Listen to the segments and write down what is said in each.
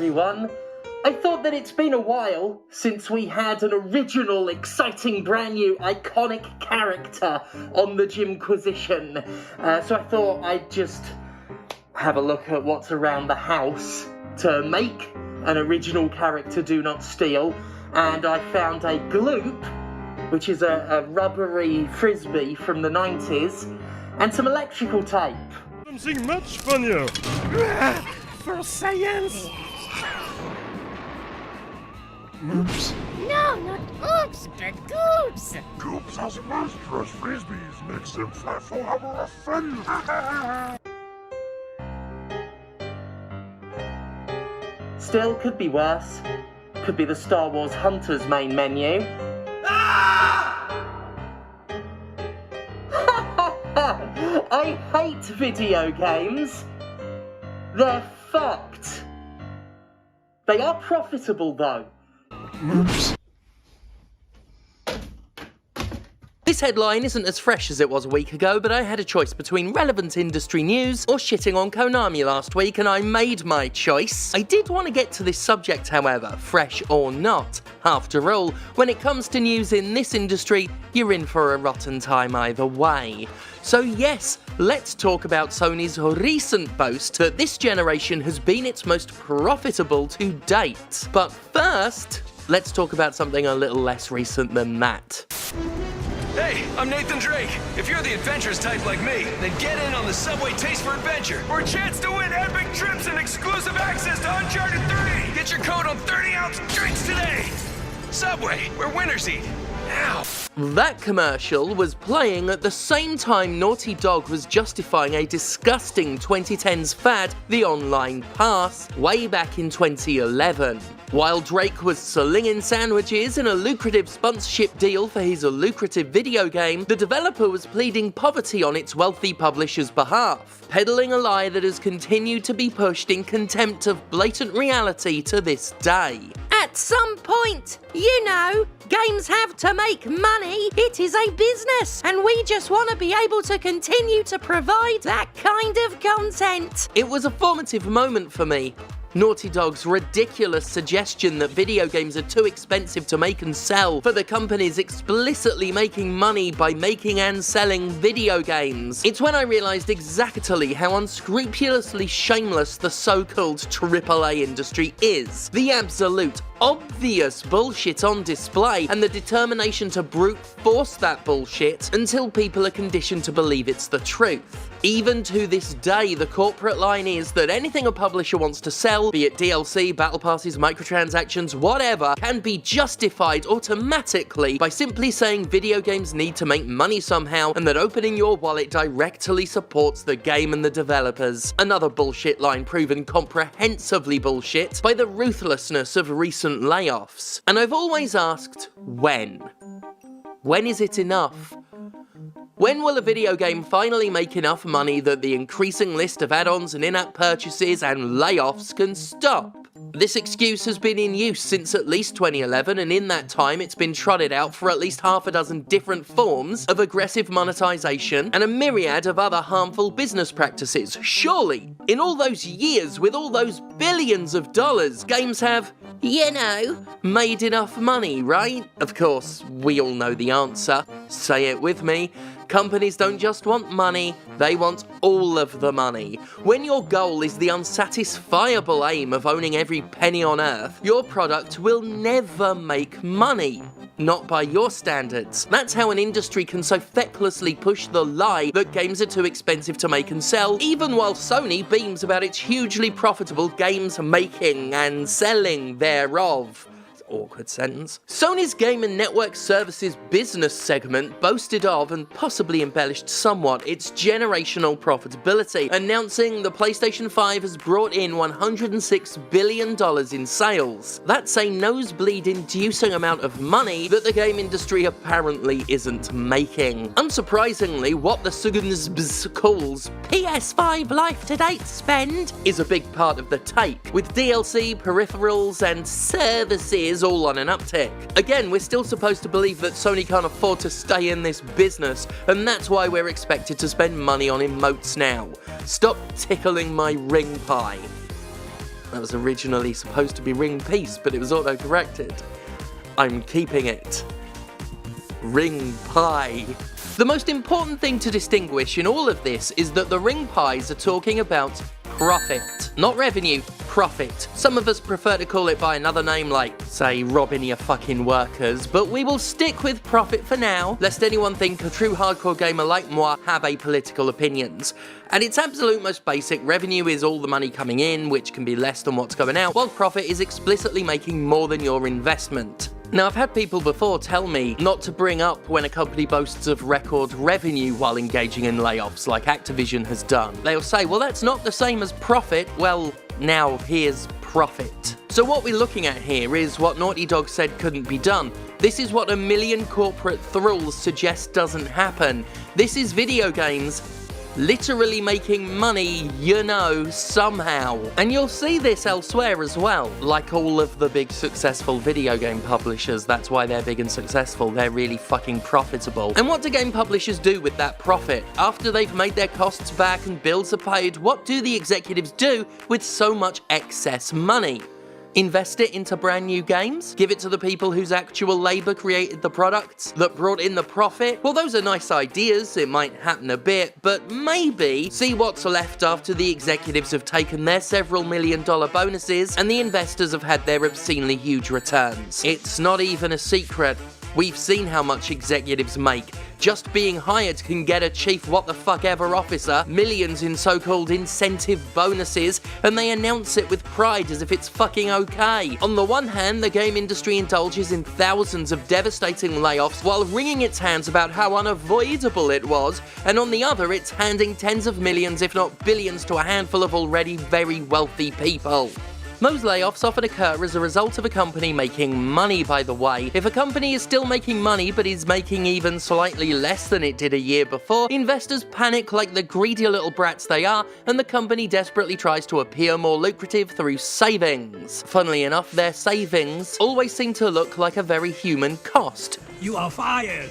everyone. I thought that it's been a while since we had an original, exciting, brand new, iconic character on the Jimquisition. So I thought I'd just have a look at what's around the house to make an original character Do Not Steal. And I found a gloop, which is a rubbery frisbee from the 90s, and some electrical tape. Something much funnier. For science. Oops. No, not oops, but goops. Goops has monstrous frisbees, makes them fly for our friends. Still, could be worse. Could be the Star Wars Hunters main menu. I hate video games. They're fucked. They are profitable though. Oops. This headline isn't as fresh as it was a week ago, but I had a choice between relevant industry news or shitting on Konami last week, and I made my choice. I did want to get to this subject, however, fresh or not. After all, when it comes to news in this industry, you're in for a rotten time either way. So yes, let's talk about Sony's recent boast that this generation has been its most profitable to date. But first, let's talk about something a little less recent than that. Hey, I'm Nathan Drake. If you're the adventurous type like me, then get in on the Subway Taste for Adventure for a chance to win epic trips and exclusive access to Uncharted 3. Get your code on 30-ounce drinks today. Subway, where winners eat. Ow. That commercial was playing at the same time Naughty Dog was justifying a disgusting 2010s fad, the Online Pass, way back in 2011. While Drake was slinging sandwiches in a lucrative sponsorship deal for his lucrative video game, the developer was pleading poverty on its wealthy publisher's behalf, peddling a lie that has continued to be pushed in contempt of blatant reality to this day. At some point, you know, games have to make money. It is a business, and we just want to be able to continue to provide that kind of content. It was a formative moment for me. Naughty Dog's ridiculous suggestion that video games are too expensive to make and sell for the companies explicitly making money by making and selling video games. It's when I realised exactly how unscrupulously shameless the so-called AAA industry is. The absolute obvious bullshit on display, and the determination to brute force that bullshit until people are conditioned to believe it's the truth. Even to this day, the corporate line is that anything a publisher wants to sell, be it DLC, battle passes, microtransactions, whatever, can be justified automatically by simply saying video games need to make money somehow, and that opening your wallet directly supports the game and the developers. Another bullshit line proven comprehensively bullshit by the ruthlessness of recent layoffs. And I've always asked, when? When is it enough? When will a video game finally make enough money that the increasing list of add-ons and in-app purchases and layoffs can stop? This excuse has been in use since at least 2011, and in that time it's been trotted out for at least half a dozen different forms of aggressive monetization and a myriad of other harmful business practices. Surely, in all those years, with all those billions of dollars, games have, you know, made enough money, right? Of course, we all know the answer. Say it with me. Companies don't just want money, they want all of the money. When your goal is the unsatisfiable aim of owning every penny on earth, your product will never make money. Not by your standards. That's how an industry can so fecklessly push the lie that games are too expensive to make and sell, even while Sony beams about its hugely profitable games making and selling thereof. Awkward sentence. Sony's Game and Network Services business segment boasted of, and possibly embellished somewhat, its generational profitability, announcing the PlayStation 5 has brought in $106 billion in sales. That's a nosebleed-inducing amount of money that the game industry apparently isn't making. Unsurprisingly, what the Sugunsbs calls PS5 life-to-date spend is a big part of the take, with DLC, peripherals, and services all on an uptick. Again, we're still supposed to believe that Sony can't afford to stay in this business, and that's why we're expected to spend money on emotes now. Stop tickling my ring pie. That was originally supposed to be ring piece, but it was auto-corrected. I'm keeping it. Ring pie. The most important thing to distinguish in all of this is that the ring pies are talking about profit. Not revenue, profit. Some of us prefer to call it by another name like, say, robbing your fucking workers, but we will stick with profit for now, lest anyone think a true hardcore gamer like moi have apolitical opinions. At its absolute most basic, revenue is all the money coming in, which can be less than what's going out, while profit is explicitly making more than your investment. Now, I've had people before tell me not to bring up when a company boasts of record revenue while engaging in layoffs, like Activision has done. They'll say, well, that's not the same as profit. Well, now here's profit. So what we're looking at here is what Naughty Dog said couldn't be done. This is what a million corporate thralls suggest doesn't happen. This is video games literally making money, you know, somehow. And you'll see this elsewhere as well. Like all of the big successful video game publishers, that's why they're big and successful. They're really fucking profitable. And what do game publishers do with that profit? After they've made their costs back and bills are paid, what do the executives do with so much excess money? Invest it into brand new games? Give it to the people whose actual labour created the products that brought in the profit? Well, those are nice ideas, it might happen a bit, but maybe see what's left after the executives have taken their several $million-dollar bonuses and the investors have had their obscenely huge returns. It's not even a secret. We've seen how much executives make. Just being hired can get a chief what-the-fuck-ever officer millions in so-called incentive bonuses, and they announce it with pride as if it's fucking okay. On the one hand, the game industry indulges in thousands of devastating layoffs while wringing its hands about how unavoidable it was, and on the other, it's handing tens of millions, if not billions, to a handful of already very wealthy people. Those layoffs often occur as a result of a company making money, by the way. If a company is still making money but is making even slightly less than it did a year before, investors panic like the greedy little brats they are, and the company desperately tries to appear more lucrative through savings. Funnily enough, their savings always seem to look like a very human cost. You are fired!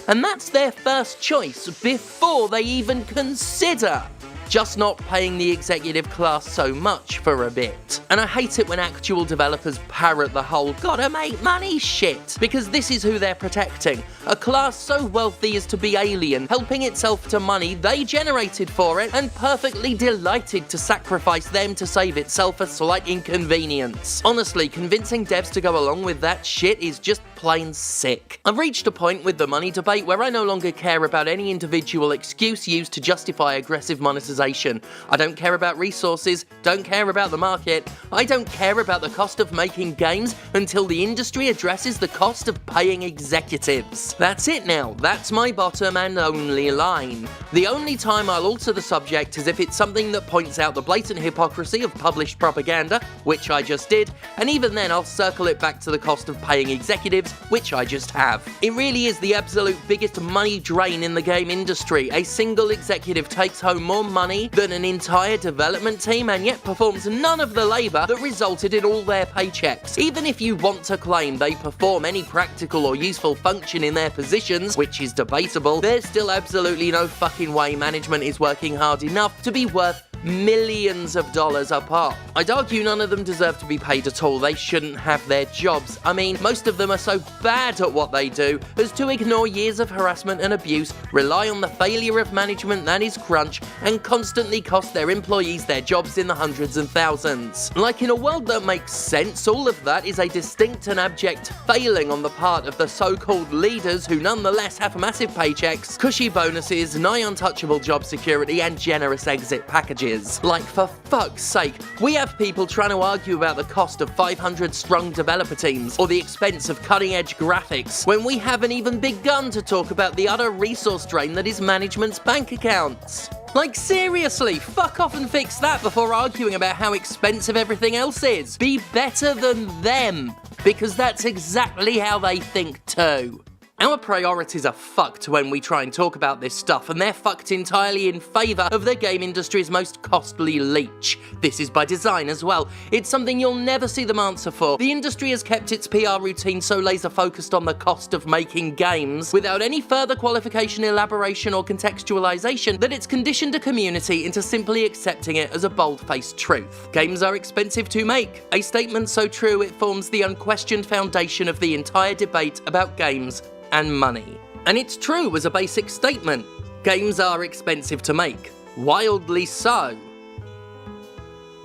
And that's their first choice before they even consider just not paying the executive class so much for a bit. And I hate it when actual developers parrot the whole gotta make money shit, because this is who they're protecting. A class so wealthy as to be alien, helping itself to money they generated for it, and perfectly delighted to sacrifice them to save itself a slight inconvenience. Honestly, convincing devs to go along with that shit is just plain sick. I've reached a point with the money debate where I no longer care about any individual excuse used to justify aggressive monetization. I don't care about resources, don't care about the market, I don't care about the cost of making games until the industry addresses the cost of paying executives. That's it now, that's my bottom and only line. The only time I'll alter the subject is if it's something that points out the blatant hypocrisy of published propaganda, which I just did, and even then I'll circle it back to the cost of paying executives, which I just have. It really is the absolute biggest money drain in the game industry. A single executive takes home more money than an entire development team and yet performs none of the labour that resulted in all their paychecks. Even if you want to claim they perform any practical or useful function in their positions, which is debatable, there's still absolutely no fucking way management is working hard enough to be worth millions of dollars a pop. I'd argue none of them deserve to be paid at all. They shouldn't have their jobs. I mean, most of them are so bad at what they do as to ignore years of harassment and abuse, rely on the failure of management that is crunch, and constantly cost their employees their jobs in the hundreds and thousands. Like in a world that makes sense, all of that is a distinct and abject failing on the part of the so-called leaders who nonetheless have massive paychecks, cushy bonuses, nigh untouchable job security, and generous exit packages. Like, for fuck's sake, we have people trying to argue about the cost of 500-strong developer teams or the expense of cutting-edge graphics when we haven't even begun to talk about the utter resource drain that is management's bank accounts. Like, seriously, fuck off and fix that before arguing about how expensive everything else is. Be better than them, because that's exactly how they think too. Our priorities are fucked when we try and talk about this stuff, and they're fucked entirely in favour of the game industry's most costly leech. This is by design as well. It's something you'll never see them answer for. The industry has kept its PR routine so laser focused on the cost of making games, without any further qualification, elaboration or contextualisation, that it's conditioned a community into simply accepting it as a bold-faced truth. Games are expensive to make. A statement so true it forms the unquestioned foundation of the entire debate about games and money. And it's true as a basic statement. Games are expensive to make. Wildly so.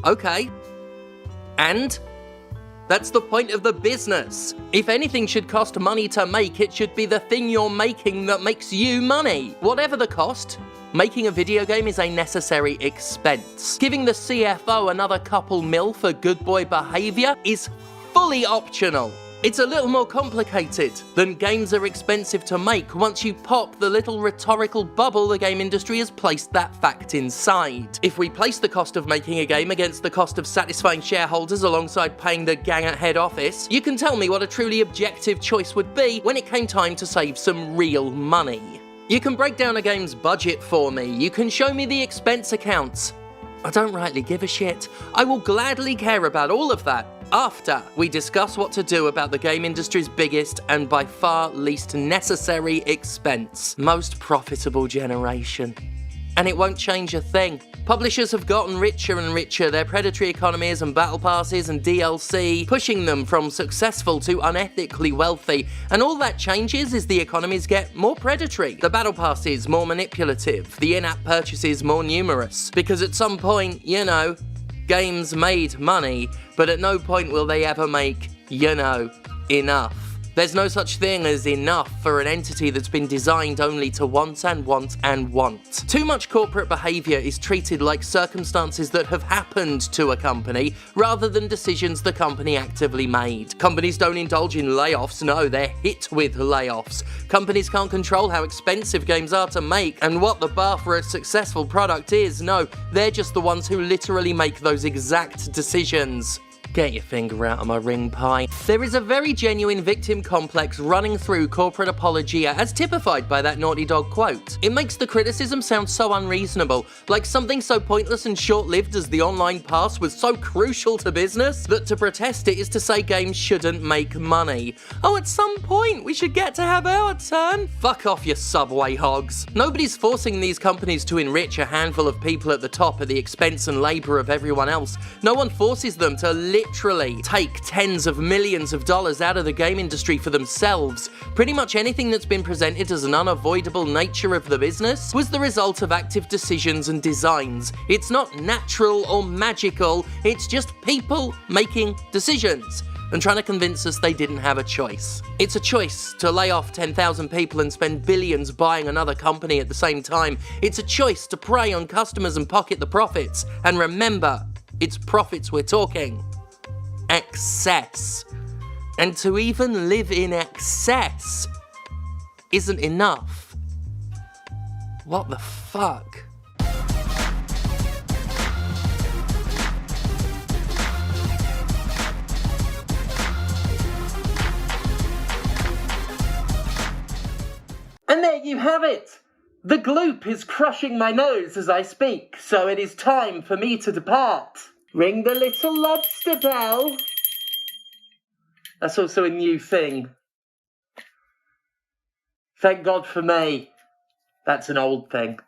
Okay. And? That's the point of the business. If anything should cost money to make, it should be the thing you're making that makes you money. Whatever the cost, making a video game is a necessary expense. Giving the CFO another couple mil for good boy behaviour is fully optional. It's a little more complicated than games are expensive to make once you pop the little rhetorical bubble the game industry has placed that fact inside. If we place the cost of making a game against the cost of satisfying shareholders alongside paying the gang at head office, you can tell me what a truly objective choice would be when it came time to save some real money. You can break down a game's budget for me, you can show me the expense accounts. I don't rightly give a shit. I will gladly care about all of that after we discuss what to do about the game industry's biggest and by far least necessary expense, most profitable generation. And it won't change a thing. Publishers have gotten richer and richer, their predatory economies and battle passes and DLC, pushing them from successful to unethically wealthy, and all that changes is the economies get more predatory, the battle passes more manipulative, the in-app purchases more numerous, because at some point, you know, games made money, but at no point will they ever make, you know, enough. There's no such thing as enough for an entity that's been designed only to want and want and want. Too much corporate behaviour is treated like circumstances that have happened to a company rather than decisions the company actively made. Companies don't indulge in layoffs, no, they're hit with layoffs. Companies can't control how expensive games are to make and what the bar for a successful product is, no, they're just the ones who literally make those exact decisions. Get your finger out of my ring pie. There is a very genuine victim complex running through corporate apologia as typified by that Naughty Dog quote. It makes the criticism sound so unreasonable, like something so pointless and short-lived as the online pass was so crucial to business that to protest it is to say games shouldn't make money. Oh, at some point we should get to have our turn. Fuck off, you subway hogs. Nobody's forcing these companies to enrich a handful of people at the top at the expense and labour of everyone else. No one forces them to literally take tens of millions of dollars out of the game industry for themselves. Pretty much anything that's been presented as an unavoidable nature of the business was the result of active decisions and designs. It's not natural or magical, it's just people making decisions and trying to convince us they didn't have a choice. It's a choice to lay off 10,000 people and spend billions buying another company at the same time. It's a choice to prey on customers and pocket the profits. And remember, it's profits we're talking. Excess. And to even live in excess isn't enough. What the fuck? And there you have it! The gloop is crushing my nose as I speak, so it is time for me to depart. Ring the little lobster bell. That's also a new thing. Thank God for May. That's an old thing.